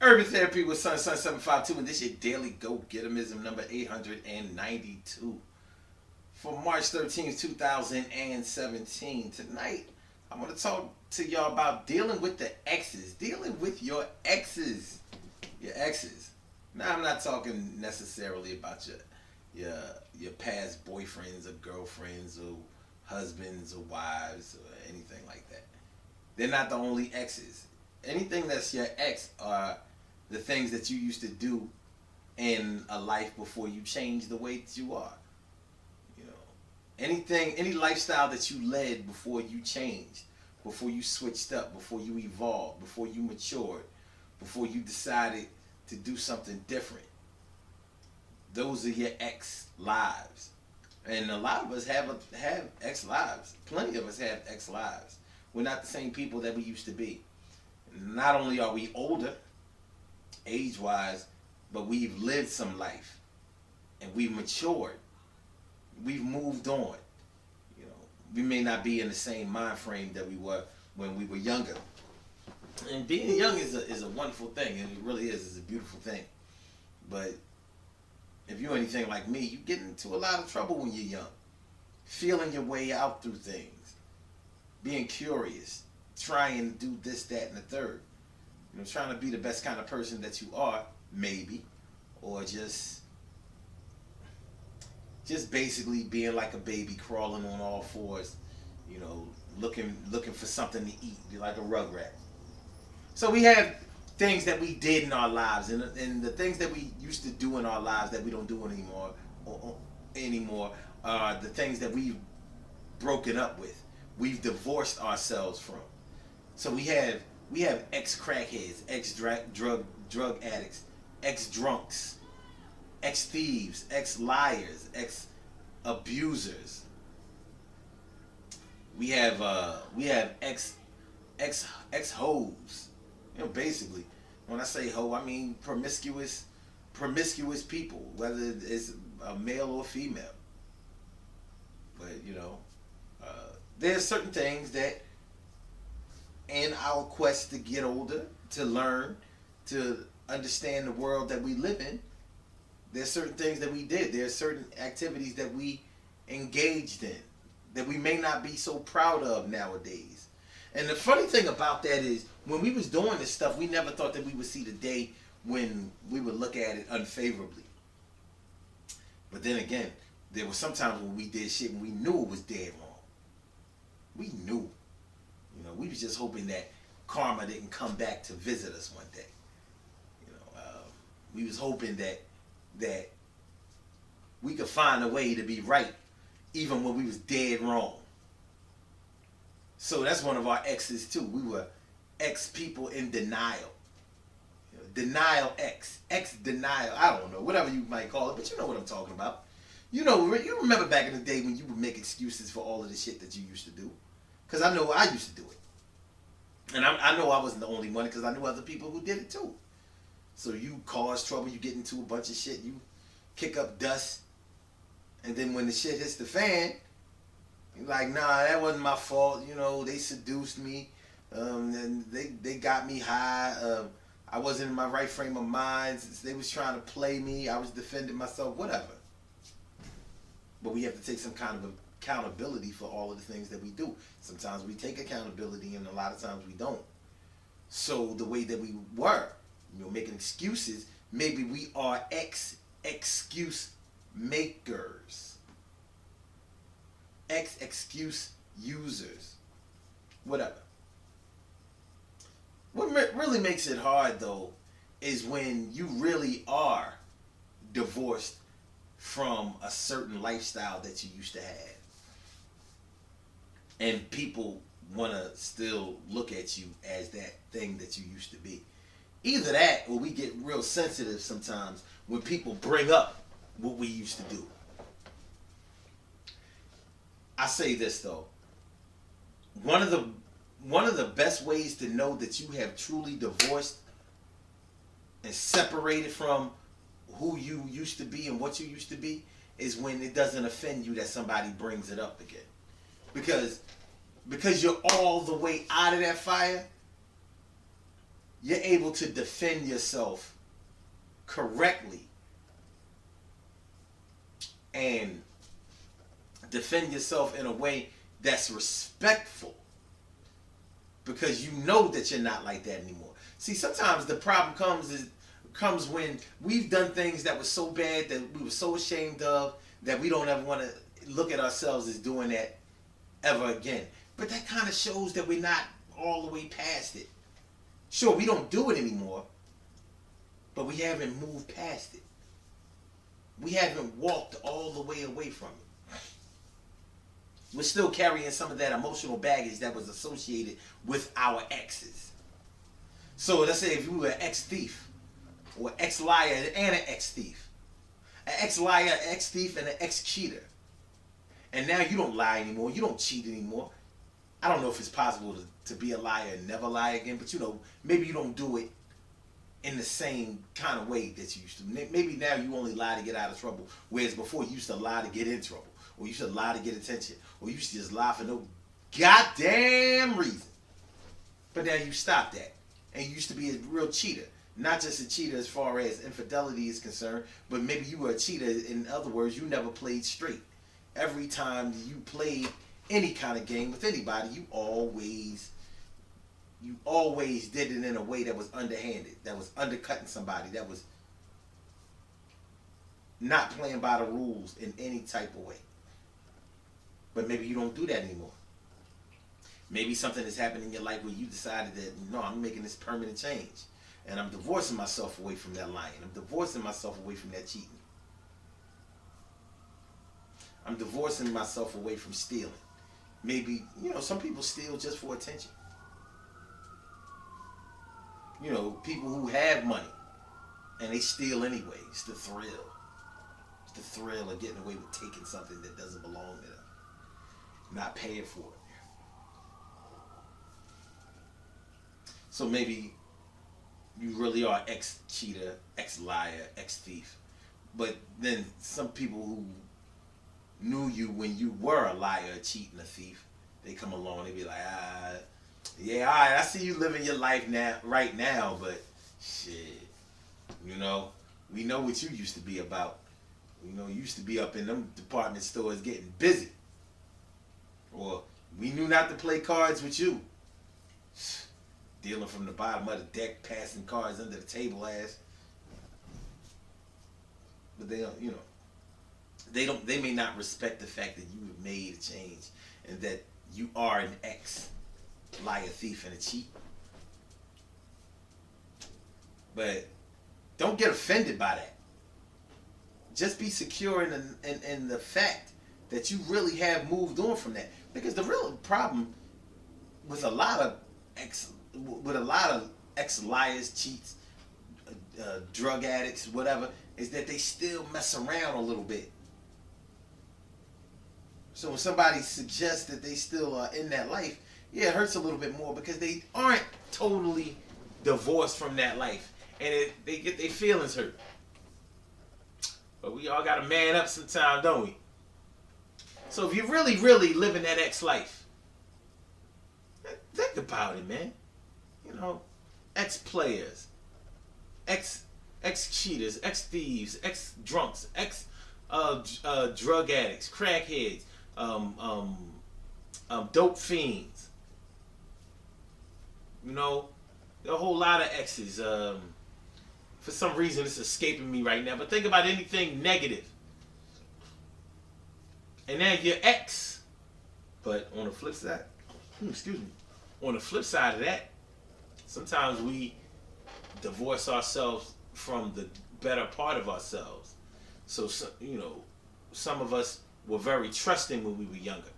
Urban Therapy with Sun 752, and this your daily go getimism number 892 for March 13th, 2017. Tonight, I'm going to talk to y'all about dealing with the exes, dealing with your exes. Your exes. Now, I'm not talking necessarily about your your past boyfriends or girlfriends or husbands or wives or anything like that. They're not the only exes. Anything that's your ex are the things that you used to do in a life before you changed the way that you are. You know, any lifestyle that you led before you changed, before you switched up, before you evolved, before you matured, before you decided to do something different. Those are your ex lives, and a lot of us have ex lives. Plenty of us have ex lives. We're not the same people that we used to be. Not only are we older, age wise, but we've lived some life and we've matured. We've moved on. You know, we may not be in the same mind frame that we were when we were younger. And being young is a wonderful thing, and it really is. It's a beautiful thing. But if you're anything like me, you get into a lot of trouble when you're young. Feeling your way out through things. Being curious. Trying to do this, that, and the third. You know, trying to be the best kind of person that you are, maybe. Or just basically being like a baby crawling on all fours, you know, looking for something to eat, like a rugrat. So we have things that we did in our lives, and the things that we used to do in our lives that we don't do anymore are the things that we've broken up with. We've divorced ourselves from. So we have ex crackheads, ex drug addicts, ex drunks, ex thieves, ex liars, ex abusers. We have ex hoes. You know, basically, when I say hoe, I mean promiscuous people, whether it's a male or female. But you know, there's certain things that, in our quest to get older, to learn, to understand the world that we live in, there's certain things that we did. There's certain activities that we engaged in that we may not be so proud of nowadays. And the funny thing about that is, when we was doing this stuff, we never thought that we would see the day when we would look at it unfavorably. But then again, there were some times when we did shit and we knew it was dead wrong. We knew. You know, we was just hoping that karma didn't come back to visit us one day. You know, we was hoping that we could find a way to be right, even when we was dead wrong. So that's one of our exes too. We were ex people in denial. You know, denial ex denial. I don't know, whatever you might call it, but you know what I'm talking about. You remember back in the day when you would make excuses for all of the shit that you used to do. Because I know I used to do it. And I know I wasn't the only one, because I knew other people who did it too. So you cause trouble, you get into a bunch of shit, you kick up dust, and then when the shit hits the fan, you're like, nah, that wasn't my fault. You know, they seduced me, and they got me high. I wasn't in my right frame of mind. They was trying to play me. I was defending myself, whatever. But we have to take some kind of accountability for all of the things that we do. Sometimes we take accountability, and a lot of times we don't. So the way that we were, you know, making excuses, maybe we are excuse makers, excuse users, whatever. What really makes it hard though is when you really are divorced from a certain lifestyle that you used to have, and people want to still look at you as that thing that you used to be. Either that, or we get real sensitive sometimes when people bring up what we used to do. I say this though, one of the best ways to know that you have truly divorced and separated from who you used to be and what you used to be is when it doesn't offend you that somebody brings it up again. Because you're all the way out of that fire, you're able to defend yourself correctly and defend yourself in a way that's respectful, because you know that you're not like that anymore. See, sometimes the problem comes when we've done things that were so bad that we were so ashamed of that we don't ever want to look at ourselves as doing that ever again. But that kind of shows that we're not all the way past it. Sure, we don't do it anymore, but we haven't moved past it. We haven't walked all the way away from it. We're still carrying some of that emotional baggage that was associated with our exes. So let's say if you were an ex-thief, or ex-liar and an ex-thief. An ex-liar, ex-thief, and an ex-cheater. And now you don't lie anymore, you don't cheat anymore. I don't know if it's possible to be a liar and never lie again, but maybe you don't do it in the same kind of way that you used to. Maybe now you only lie to get out of trouble, whereas before you used to lie to get in trouble, or you used to lie to get attention, or you used to just lie for no goddamn reason. But now you stopped that, and you used to be a real cheater. Not just a cheater as far as infidelity is concerned, but maybe you were a cheater. In other words, you never played straight. Every time you played any kind of game with anybody, you always did it in a way that was underhanded, that was undercutting somebody, that was not playing by the rules in any type of way. But maybe you don't do that anymore. Maybe something has happened in your life where you decided that, no, I'm making this permanent change. And I'm divorcing myself away from that lying. I'm divorcing myself away from that cheating. I'm divorcing myself away from stealing. Maybe, some people steal just for attention. People who have money and they steal anyway. It's the thrill. It's the thrill of getting away with taking something that doesn't belong to them. Not paying for it. So maybe you really are ex-cheater, ex-liar, ex-thief. But then some people who knew you when you were a liar, a cheat, and a thief, they come along, they be like, yeah, all right, I see you living your life right now, but shit, we know what you used to be about. You used to be up in them department stores getting busy. Or we knew not to play cards with you. Dealing from the bottom of the deck, passing cards under the table ass. But they may not respect the fact that you have made a change and that you are an ex-liar, thief, and a cheat. But don't get offended by that. Just be secure in the fact that you really have moved on from that. Because the real problem with a lot of ex-liars, cheats, drug addicts, whatever, is that they still mess around a little bit. So when somebody suggests that they still are in that life, yeah, it hurts a little bit more because they aren't totally divorced from that life. And they get their feelings hurt. But we all got to man up sometime, don't we? So if you're really, really living that ex-life, think about it, man. Ex-players, ex-cheaters, ex-thieves, ex-drunks, drug addicts, crackheads, dope fiends. There are a whole lot of exes. For some reason, it's escaping me right now. But think about anything negative. And then your ex. But on the flip side, on the flip side of that, sometimes we divorce ourselves from the better part of ourselves. So some of us were very trusting when we were younger.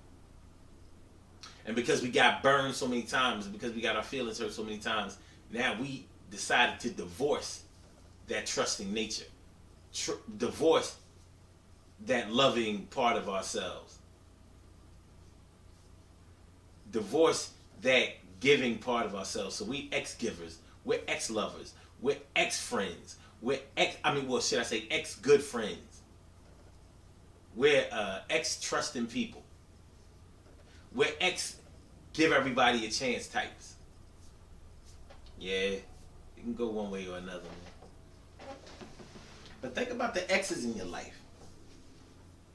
And because we got burned so many times, and because we got our feelings hurt so many times, now we decided to divorce that trusting nature. Divorce that loving part of ourselves. Divorce that giving part of ourselves. So we ex-givers, we're ex-lovers, we're ex-friends, we're ex-good friends. We're ex-trusting people. We're ex-give everybody a chance types. Yeah, You can go one way or another, man. But think about the exes in your life.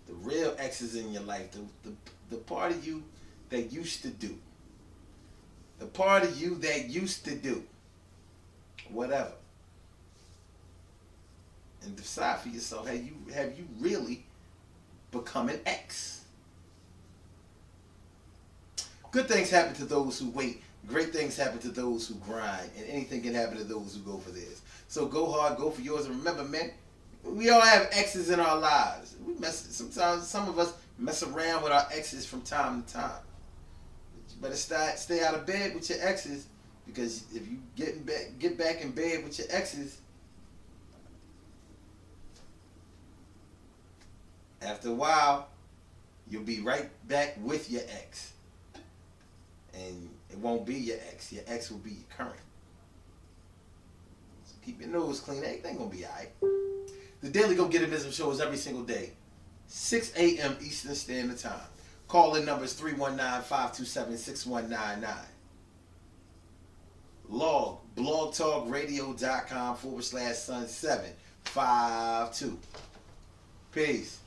The real exes in your life. The part of you that used to do. The part of you that used to do. Whatever. And decide for yourself, have you really become an ex? Good things happen to those who wait. Great things happen to those who grind. And anything can happen to those who go for theirs. So go hard, go for yours. And remember, man, we all have exes in our lives. Sometimes some of us mess around with our exes from time to time. But you better stay out of bed with your exes, because if you get back in bed with your exes, after a while, you'll be right back with your ex. And it won't be your ex. Your ex will be your current. So keep your nose clean. Everything gonna be alright. The Daily Go Get It Mism show is every single day, 6 a.m. Eastern Standard Time. Call-in number is 319-527-6199. Log blogtalkradio.com/Sun752. Peace.